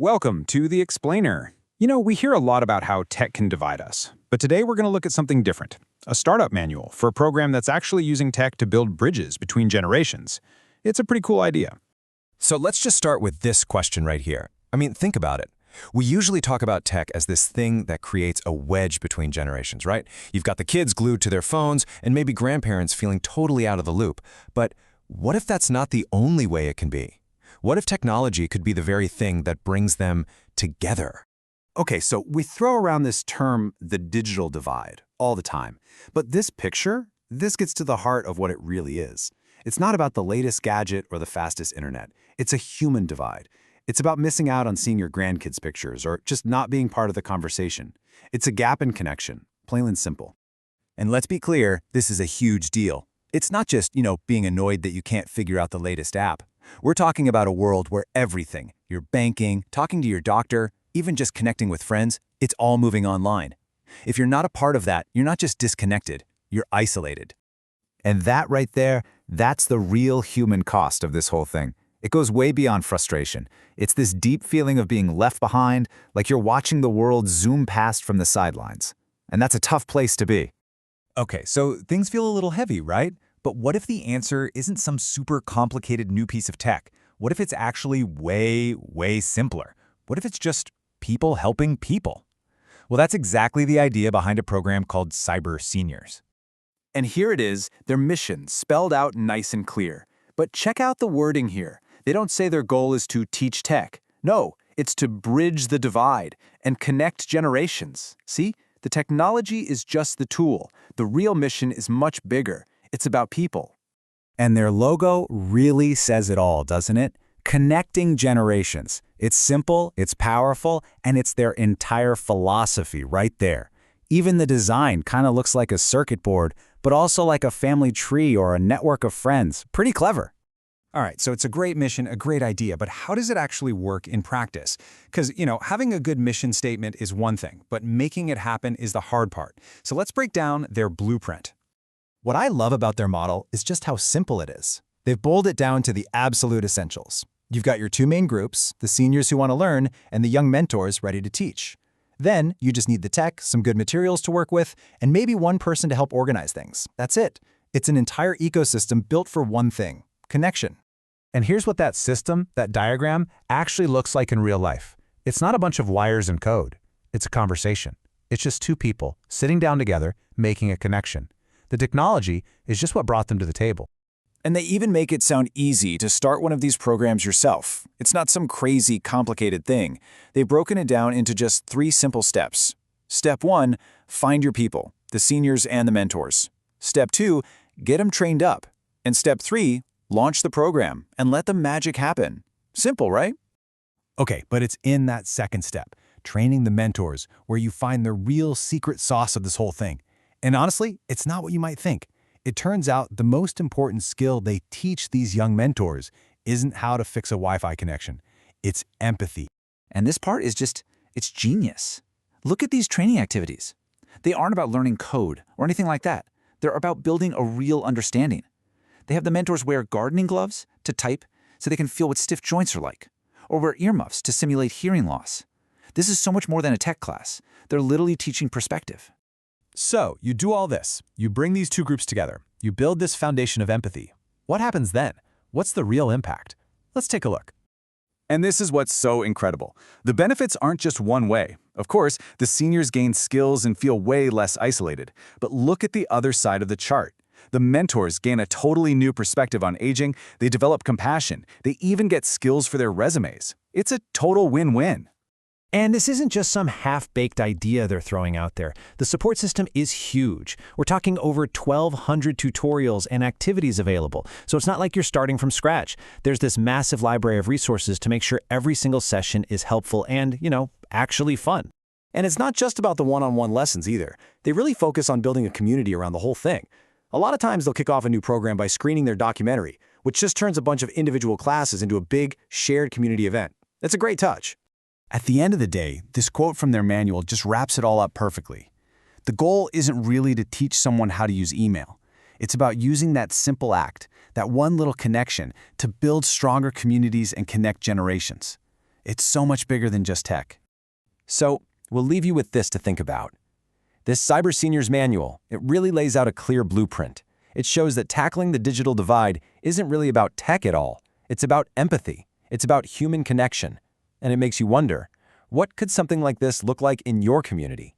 Welcome to The Explainer. We hear a lot about how tech can divide us, but today we're going to look at something different. A startup manual for a program that's actually using tech to build bridges between generations. It's a pretty cool idea. So let's just start with this question right here. Think about it. We usually talk about tech as this thing that creates a wedge between generations, right? You've got the kids glued to their phones and maybe grandparents feeling totally out of the loop. But what if that's not the only way it can be? What if technology could be the very thing that brings them together? Okay, so we throw around this term, the digital divide, all the time. But this picture, this gets to the heart of what it really is. It's not about the latest gadget or the fastest internet. It's a human divide. It's about missing out on seeing your grandkids' pictures or just not being part of the conversation. It's a gap in connection, plain and simple. And let's be clear, this is a huge deal. It's not just, being annoyed that you can't figure out the latest app. We're talking about a world where everything, your banking, talking to your doctor, even just connecting with friends, it's all moving online. If you're not a part of that, you're not just disconnected, you're isolated. And that right there, that's the real human cost of this whole thing. It goes way beyond frustration. It's this deep feeling of being left behind, like you're watching the world zoom past from the sidelines. And that's a tough place to be. Okay, so things feel a little heavy, right? But what if the answer isn't some super complicated new piece of tech? What if it's actually way, way simpler? What if it's just people helping people? Well, that's exactly the idea behind a program called Cyber Seniors. And here it is, their mission, spelled out nice and clear. But check out the wording here. They don't say their goal is to teach tech. No, it's to bridge the divide and connect generations. See, the technology is just the tool. The real mission is much bigger. It's about people. And their logo really says it all, doesn't it? Connecting generations. It's simple, it's powerful, and it's their entire philosophy right there. Even the design kind of looks like a circuit board, but also like a family tree or a network of friends. Pretty clever. All right, so it's a great mission, a great idea, but how does it actually work in practice? Because, having a good mission statement is one thing, but making it happen is the hard part. So let's break down their blueprint. What I love about their model is just how simple it is. They've boiled it down to the absolute essentials. You've got your two main groups, the seniors who want to learn and the young mentors ready to teach. Then you just need the tech, some good materials to work with, and maybe one person to help organize things. That's it. It's an entire ecosystem built for one thing: connection. And here's what that system, that diagram, actually looks like in real life. It's not a bunch of wires and code. It's a conversation. It's just two people sitting down together, making a connection. The technology is just what brought them to the table. And they even make it sound easy to start one of these programs yourself. It's not some crazy, complicated thing. They've broken it down into just 3 simple steps. Step 1, find your people, the seniors and the mentors. Step 2, get them trained up. And Step 3, launch the program and let the magic happen. Simple, right? Okay, but it's in that second step, training the mentors, where you find the real secret sauce of this whole thing. And honestly, it's not what you might think. It turns out the most important skill they teach these young mentors isn't how to fix a Wi-Fi connection. It's empathy. And this part is it's genius. Look at these training activities. They aren't about learning code or anything like that. They're about building a real understanding. They have the mentors wear gardening gloves to type so they can feel what stiff joints are like, or wear earmuffs to simulate hearing loss. This is so much more than a tech class. They're literally teaching perspective. So you do all this. You bring these two groups together. You build this foundation of empathy. What happens then? What's the real impact? Let's take a look. And this is what's so incredible. The benefits aren't just one way. Of course, the seniors gain skills and feel way less isolated. But look at the other side of the chart. The mentors gain a totally new perspective on aging. They develop compassion. They even get skills for their resumes. It's a total win-win. And this isn't just some half-baked idea they're throwing out there. The support system is huge. We're talking over 1,200 tutorials and activities available. So it's not like you're starting from scratch. There's this massive library of resources to make sure every single session is helpful and, actually fun. And it's not just about the one-on-one lessons either. They really focus on building a community around the whole thing. A lot of times they'll kick off a new program by screening their documentary, which just turns a bunch of individual classes into a big, shared community event. It's a great touch. At the end of the day, this quote from their manual just wraps it all up perfectly. The goal isn't really to teach someone how to use email. It's about using that simple act, that one little connection, to build stronger communities and connect generations. It's so much bigger than just tech. So, we'll leave you with this to think about. This Cyber Seniors Manual, it really lays out a clear blueprint. It shows that tackling the digital divide isn't really about tech at all. It's about empathy. It's about human connection. And it makes you wonder, what could something like this look like in your community?